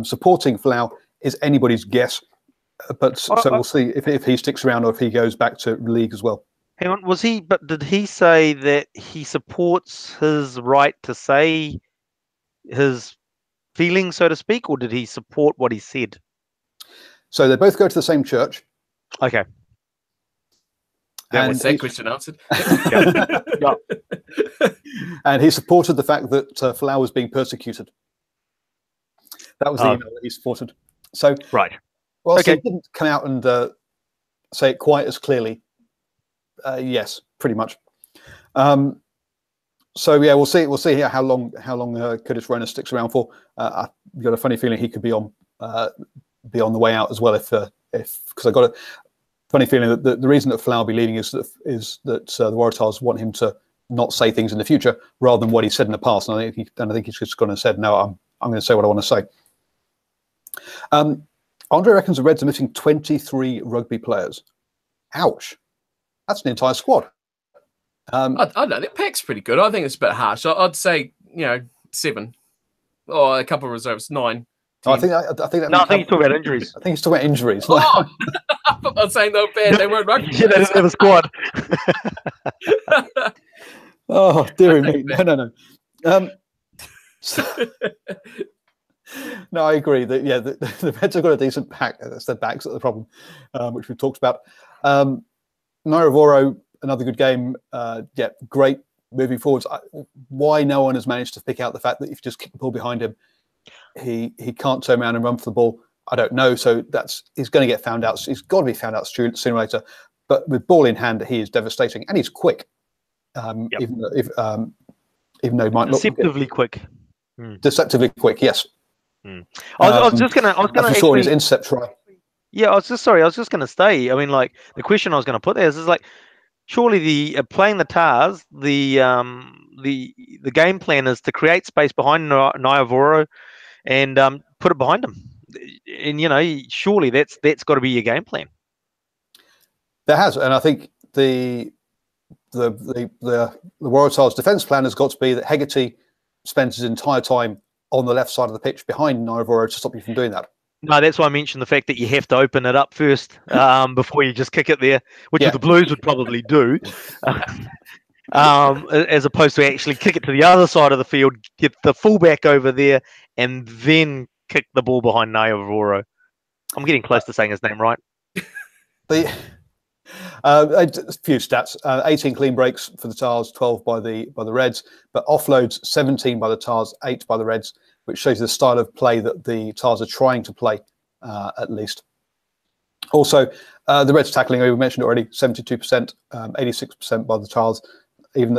supporting Folau, is anybody's guess. But so we'll see if he sticks around or if he goes back to league as well. Hang on, but did he say that he supports his right to say his feelings, so to speak, or did he support what he said? So they both go to the same church. Okay. That was that question answered. And he supported the fact that Folau was being persecuted. That was the email that he supported. So right. Well, okay. So he didn't come out and say it quite as clearly. Yes, pretty much. So yeah, we'll see here how long Curtis Rona sticks around for. I've got a funny feeling he could be on the way out as well because I got a funny feeling that the reason that Folau will be leaving is that the Waratahs want him to not say things in the future rather than what he said in the past. And I think he's just gone and said, no, I'm going to say what I want to say. Andre reckons the Reds are missing 23 rugby players. Ouch. That's an entire squad. I don't know. Their pack's pretty good. I think it's a bit harsh. I'd say, 7. Or a couple of reserves, 9. Oh, I think that. No, I think he's talking about injuries. I think he's talking about injuries. Oh, I'm not saying they were bad. They weren't rugby. Yeah, they don't have a squad. Oh, dear me. No. No, I agree. The Reds have got a decent pack. That's their backs at the problem, which we've talked about. Nairavoro, another good game. Great moving forwards. Why no one has managed to pick out the fact that if you just kick the ball behind him, he can't turn around and run for the ball, I don't know. So he's going to get found out. He's got to be found out sooner or later. But with ball in hand, he is devastating, and he's quick. Even though he might not deceptively quick. Deceptively quick, yes. I was just gonna saw his intercept try. Yeah, I was just going to say. I mean, like the question I was going to put there is like, surely the playing the Tars, the game plan is to create space behind Nairavoro and put it behind him, and surely that's got to be your game plan. There has, and I think the Waratahs' defence plan has got to be that Hegarty spends his entire time on the left side of the pitch behind Nairavoro to stop you from doing that. No, that's why I mentioned the fact that you have to open it up first before you just kick it there, which the Blues would probably do, as opposed to actually kick it to the other side of the field, get the fullback over there, and then kick the ball behind Nairavoro. I'm getting close to saying his name right. A few stats: 18 clean breaks for the Tars, 12 by the Reds, but offloads 17 by the Tars, 8 by the Reds, which shows the style of play that the Tars are trying to play, at least. Also, the Reds tackling, we mentioned already, 72%, 86% by the Tars.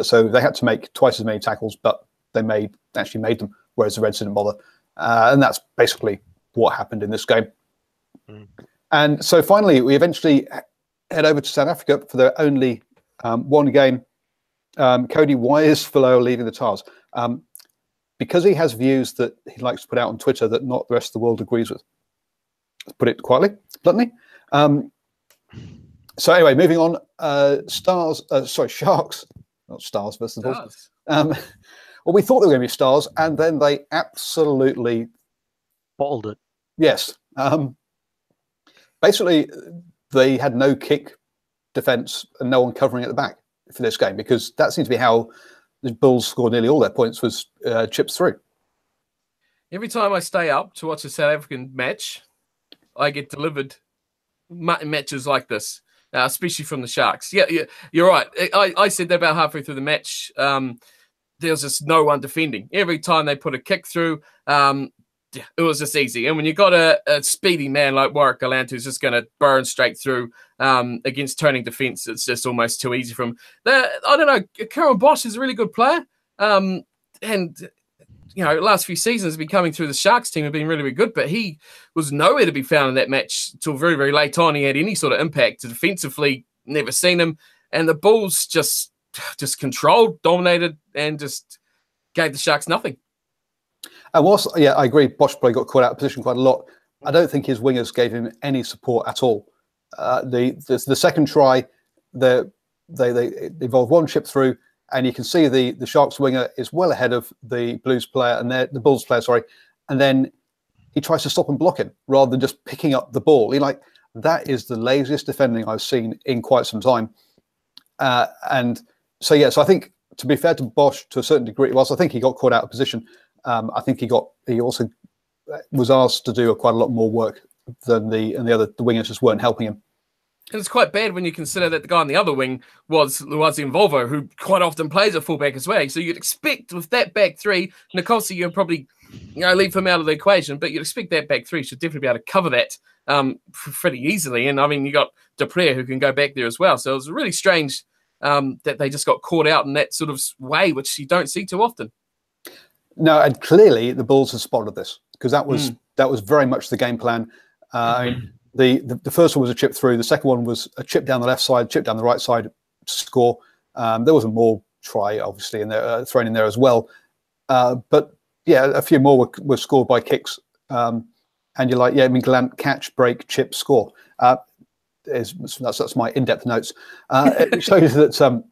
So they had to make twice as many tackles, but they actually made them, whereas the Reds didn't bother. And that's basically what happened in this game. And so finally, we eventually head over to South Africa for their only one game. Cody, why is Folau leaving the Tars? Because he has views that he likes to put out on Twitter that not the rest of the world agrees with. Let's put it quietly, bluntly. So anyway, moving on. Sharks, not Stars versus the Bulls. Well, we thought they were going to be Stars, and then they absolutely bottled it. Yes. Basically, they had no kick defence and no one covering at the back for this game, because that seems to be how the Bulls scored nearly all their points, was chips through. Every time I stay up to watch a South African match, I get delivered matches like this. especially from the Sharks. Yeah, you're right. I said that about halfway through the match. There was just no one defending. Every time they put a kick through, it was just easy. And when you got a speedy man like Warwick Gallant who's just going to burn straight through against turning defence, it's just almost too easy for him. I don't know. Karen Bosch is a really good player. And, last few seasons, been coming through the Sharks team have been really, really good, but he was nowhere to be found in that match until very, very late on. He had any sort of impact. Defensively, never seen him. And the Bulls just controlled, dominated, and just gave the Sharks nothing. And I agree, Bosch probably got caught out of position quite a lot. I don't think his wingers gave him any support at all. The second try, they involved one chip through, and you can see the Sharks winger is well ahead of the Blues player and the Bulls player, sorry. And then he tries to stop and block him rather than just picking up the ball. That is the laziest defending I've seen in quite some time. So I think, to be fair to Bosch to a certain degree, whilst I think he got caught out of position, I think he also was asked to do quite a lot more work than the wingers just weren't helping him. And it's quite bad when you consider that the guy on the other wing was Volvo, who quite often plays a fullback as well. So you'd expect with that back three, Nikolsi, you'll probably leave him out of the equation, but you'd expect that back three should definitely be able to cover that pretty easily. And I mean, you got Dupree who can go back there as well. So it was really strange that they just got caught out in that sort of way, which you don't see too often. No, and clearly the Bulls have spotted this, because that was very much the game plan. The first one was a chip through. The second one was a chip down the left side, chip down the right side, score. There was a more try, obviously, in there, thrown in there as well. But yeah, a few more were scored by kicks. And you're like, Gallant, catch, break, chip, score. That's my in-depth notes. It shows that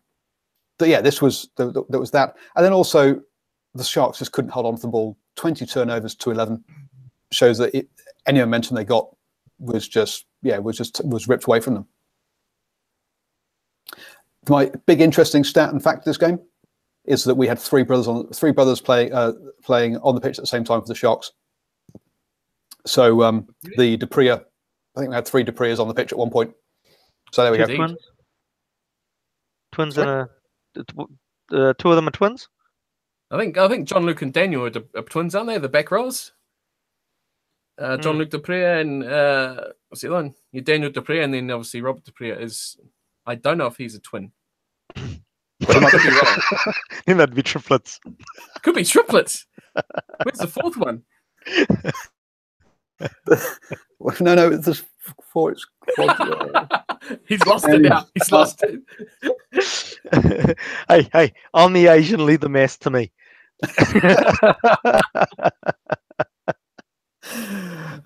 this was there was that, and then also the Sharks just couldn't hold on to the ball. 20 turnovers to 11 shows that any momentum they got was ripped away from them. My big interesting stat and fact of this game is that we had three brothers playing on the pitch at the same time for the Sharks. So the Dupree, I think we had three Duprees on the pitch at one point. So there we go. Twins and two of them are twins. I think John Luke and Daniel are twins, aren't they? The back rows. John Luke Dupree and what's the other one? Daniel Dupree, and then obviously Robert Dupree is. I don't know if he's a twin. Could be wrong. It might be triplets. Could be triplets. Where's the fourth one? No, it's just four. He's lost it now. He's lost it. Hey, I'm the Asian. Leave the mess to me.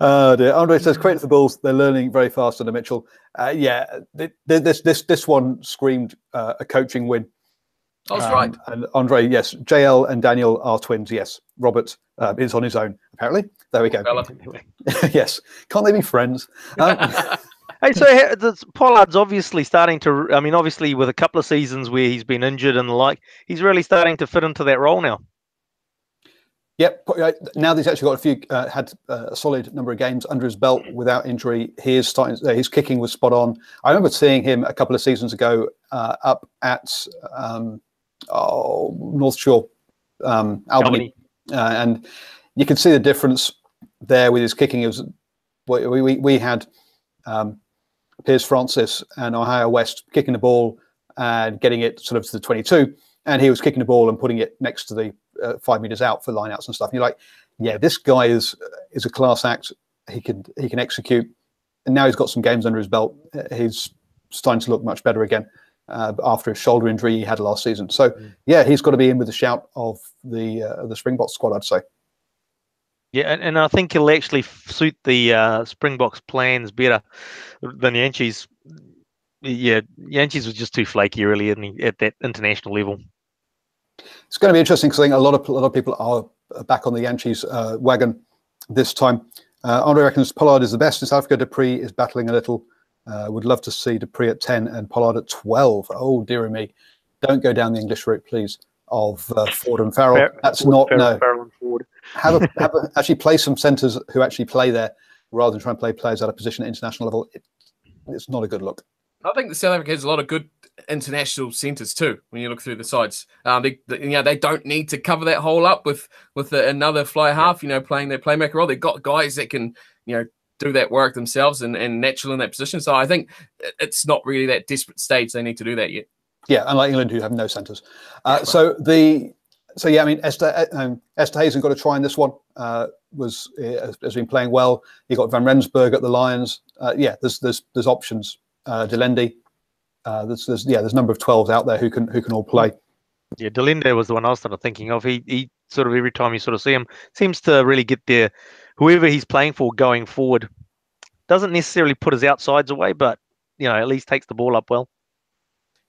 Oh dear. Andre says, credit to the Bulls. They're learning very fast under Mitchell. This one screamed a coaching win. That's right. And Andre, yes, JL and Daniel are twins. Yes, Robert is on his own. Apparently, there we go. Yes, can't they be friends? Hey, so Pollard's obviously starting to. I mean, obviously with a couple of seasons where he's been injured and the like, he's really starting to fit into that role now. Yep. Now that he's actually got had a solid number of games under his belt without injury, he is starting. His kicking was spot on. I remember seeing him a couple of seasons ago up at North Shore, Albany, and you can see the difference there with his kicking. It was we had Piers Francis and Ohio West kicking the ball and getting it sort of to the 22, and he was kicking the ball and putting it next to the 5 meters out for lineouts and stuff. And you're like, yeah, this guy is a class act. He can execute, and now he's got some games under his belt. He's starting to look much better again after a shoulder injury he had last season. So yeah, he's got to be in with the shout of the Springboks squad, I'd say. Yeah, and I think he'll actually suit the Springboks plans better than Yankees. Yeah, Yankees was just too flaky, really, at that international level. It's going to be interesting because I think a lot of people are back on the Yankees wagon this time. Andre reckons Pollard is the best in South Africa. Dupree is battling a little. Would love to see Dupree at 10 and Pollard at 12. Oh, dear me. Don't go down the English route, please, of Ford and Farrell. That's not, no. Farrell and Ford. Actually play some centres who actually play there rather than try and play players out of position at international level. It's not a good look. I think the South Africa has a lot of good international centres too. When you look through the sides, they don't need to cover that hole up with another fly half. Playing their playmaker role. They've got guys that can do that work themselves and natural in that position. So I think it's not really that desperate stage they need to do that yet. Yeah, unlike England, who have no centres. So yeah, I mean, Esther Hazen got a try in this one. Has been playing well. You got Van Rensburg at the Lions. There's options. Delende. There's a number of 12s out there who can all play. Yeah, Delende was the one I was sort of thinking of. He sort of every time you sort of see him seems to really get there. Whoever he's playing for going forward doesn't necessarily put his outsides away, but at least takes the ball up well.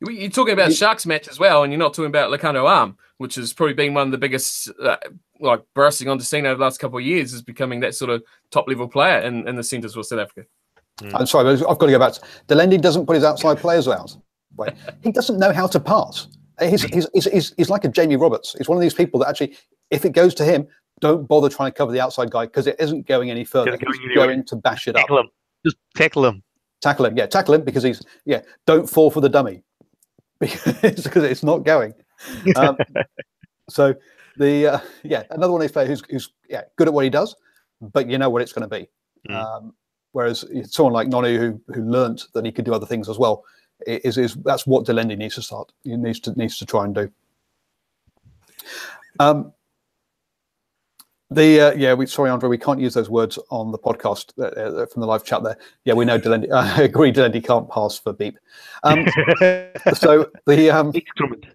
You're talking about Sharks match as well, and you're not talking about Lakano Arm, which has probably been one of the biggest, bursting onto scene over the last couple of years, is becoming that sort of top level player in the centres for South Africa. I'm sorry, but I've got to go back. Delende doesn't put his outside players out. Right? He doesn't know how to pass. He's like a Jamie Roberts. He's one of these people that actually, if it goes to him, don't bother trying to cover the outside guy because it isn't going any further. He's going to bash it up. Him. Just tackle him. Tackle him. Yeah, tackle him because don't fall for the dummy because it's not going. So another one of these players who's good at what he does, but you know what it's going to be. Whereas someone like Nonu who learnt that he could do other things as well that's what Delende needs to start. He needs to try and do. Sorry, Andre, we can't use those words on the podcast from the live chat there. Yeah, we know Delende. I agree, Delende can't pass for beep. So the excrement.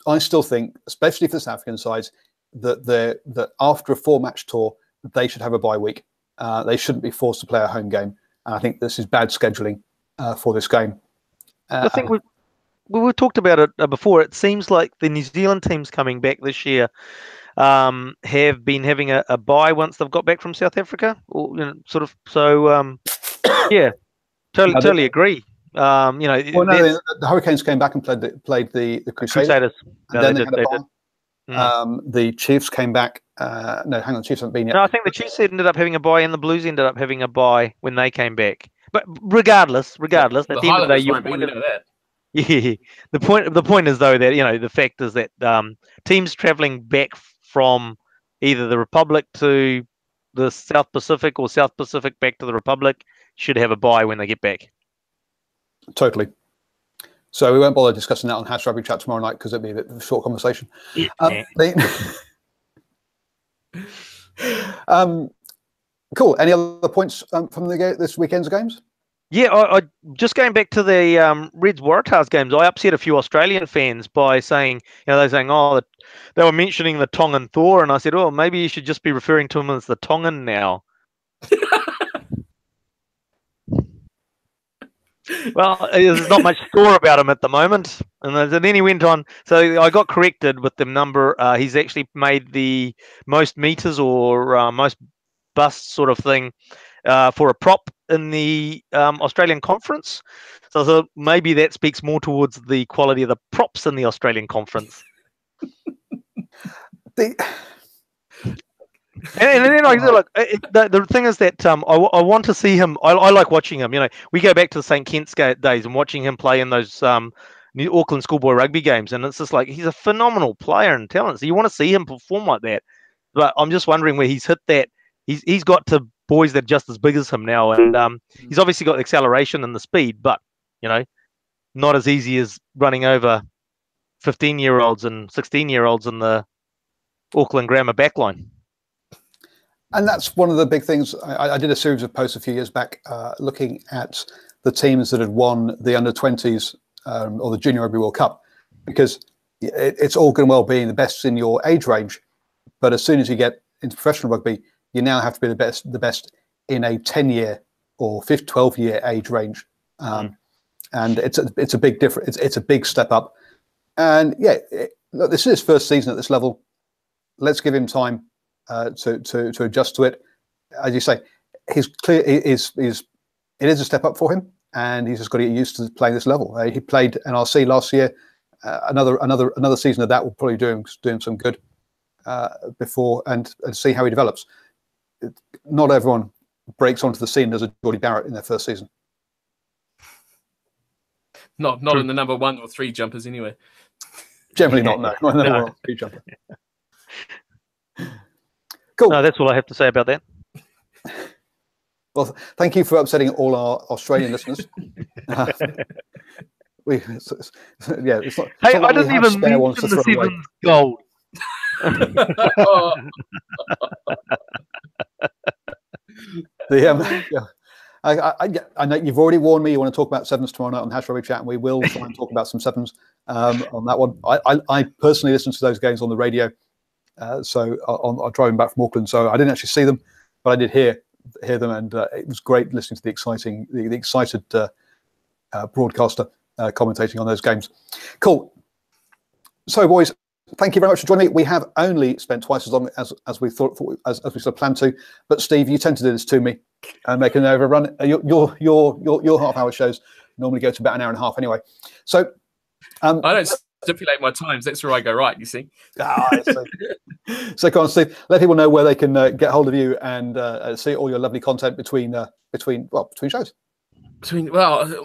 I still think, especially for the South African sides, that after a 4-match tour, they should have a bye week. They shouldn't be forced to play a home game. And I think this is bad scheduling for this game. I think we've talked about it before. It seems like the New Zealand teams coming back this year have been having a bye once they've got back from South Africa, or sort of. So totally agree. The Hurricanes came back and played the Crusaders. And then they had a bye. The Chiefs came back. No, hang on, the Chiefs haven't been yet. No, I think the Chiefs ended up having a bye, and the Blues ended up having a bye when they came back. But regardless, at the end of the day, you that. Yeah, the point is though that the fact is that teams travelling back from either the Republic to the South Pacific or South Pacific back to the Republic should have a bye when they get back. Totally. So we won't bother discussing that on Hash Rugby Chat tomorrow night because it'll be a bit of a short conversation. Cool. Any other points from this weekend's games? Yeah, I just going back to the Reds Waratahs games, I upset a few Australian fans by saying, they're saying, they were mentioning the Tongan Thor, and I said, maybe you should just be referring to him as the Tongan now. Well, there's not much store about him at the moment. And then he went on. So I got corrected with the number. He's actually made the most meters or most busts sort of thing for a prop in the Australian Conference. So maybe that speaks more towards the quality of the props in the Australian Conference. And then the thing is that I want to see him. I like watching him. We go back to the St. Kitts days and watching him play in those New Auckland schoolboy rugby games, and it's just like he's a phenomenal player and talent. So you want to see him perform like that. But I'm just wondering where he's hit that. He's got to boys that are just as big as him now, and he's obviously got the acceleration and the speed, but not as easy as running over 15-year-olds and 16-year-olds in the Auckland Grammar backline. And that's one of the big things. I did a series of posts a few years back looking at the teams that had won the under-20s or the Junior Rugby World Cup, because it's all good and well being the best in your age range, but as soon as you get into professional rugby, you now have to be the best in a 10-year or 12-year age range, and it's a big difference. It's a big step up, and look, this is his first season at this level. Let's give him time to adjust to it. As you say, it is a step up for him, and he's just got to get used to playing this level. He played NRC last year. Another season of that will probably do him some good before and see how he develops. not everyone breaks onto the scene as a Geordie Barrett in their first season. Not in the number 1 or 3 jumpers anyway. Generally not, no. Not in the number 1 or 3 jumper. Cool. No, that's all I have to say about that. Well, thank you for upsetting all our Australian listeners. It's not, Hey, not I didn't even mention the Sevens gold. I know you've already warned me you want to talk about sevens tomorrow night on Hash Rugby Chat, and we will try and talk about some sevens on that one. I personally listened to those games on the radio, so on driving back from Auckland. So I didn't actually see them, but I did hear them, and it was great listening to the excited broadcaster commentating on those games. Cool. So, boys, thank you very much for joining me. We have only spent twice as long as we thought as we sort of planned to. But Steve, you tend to do this to me and make an overrun. Your half-hour shows normally go to about an hour and a half anyway. So I don't stipulate my times. That's where I go right. You see. So go on, Steve. Let people know where they can get hold of you and see all your lovely content between shows.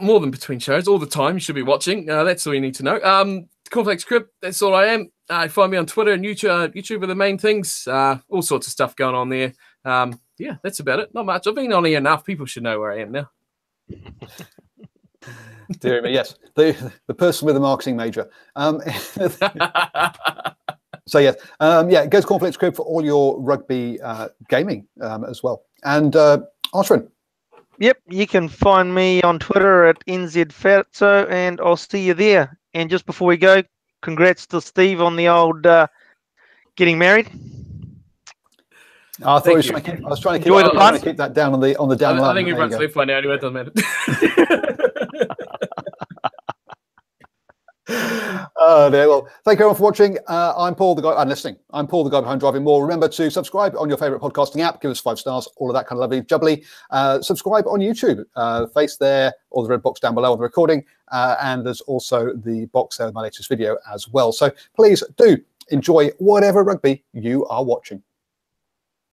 More than between shows, all the time. You should be watching. That's all you need to know. Cornflakes Crib, that's all I am. Find me on Twitter and YouTube. YouTube are the main things. All sorts of stuff going on there. Yeah, that's about it. Not much. I've been on here enough. People should know where I am now. Dear me, yes. The person with the marketing major. So yes, go to Cornflakes Crib for all your rugby gaming as well. And Ashwin. Yep, you can find me on Twitter at NZFatso, and I'll see you there. And just before we go, congrats to Steve on the old getting married. I was trying to keep that down on the down line. I think everyone's left by now anyway, it doesn't matter. Well, thank you everyone for watching. I'm Paul, the guy and listening. I'm Paul, the guy behind Driving Maul. Remember to subscribe on your favourite podcasting app. Give us 5 stars, all of that kind of lovely jubbly. Subscribe on YouTube. Face there, or the red box down below on the recording. And there's also the box there with my latest video as well. So please do enjoy whatever rugby you are watching.